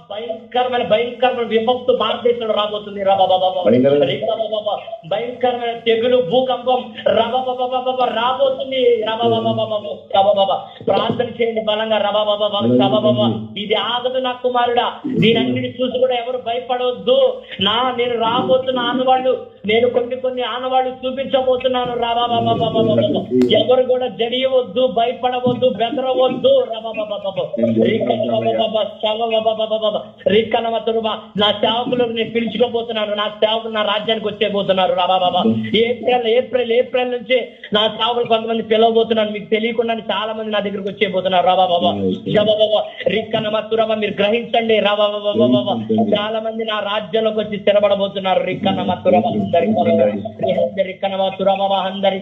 భయంకరమైన విపత్తు భారతదేశంలో రాబోతుంది. భయంకరమైన తెగులు, భూకంపం రాబోతుంది. ప్రార్థన చేయండి బలంగా. ఇది ఆగదు నా కుమారుడా. దీనన్నిటి చూసి కూడా ఎవరు భయపడవద్దు. నేను రాబోతున్న ఆనవాళ్ళు, నేను కొన్ని ఆనవాళ్ళు చూపించబోతున్నాను. ఎవరు కూడా జడియవద్దు, భయపడవద్దు, బెదరవద్దు. నా సేవకులకు నేను పిలుచుకోబోతున్నాను. నా సేవకులు నా రాజ్యానికి వచ్చేబోతున్నారు. ఏప్రిల్ నుంచి నా సేవకులు కొంతమంది పిలవబోతున్నాను. మీకు తెలియకుండా చాలా మంది నా దగ్గరకు వచ్చేబోతున్నారు. మీరు గ్రహించండి. చాలా మంది నా రాజ్యంలోకి వచ్చి స్థిరపడబోతున్నారు. రిక్కనమ తురవ అందరి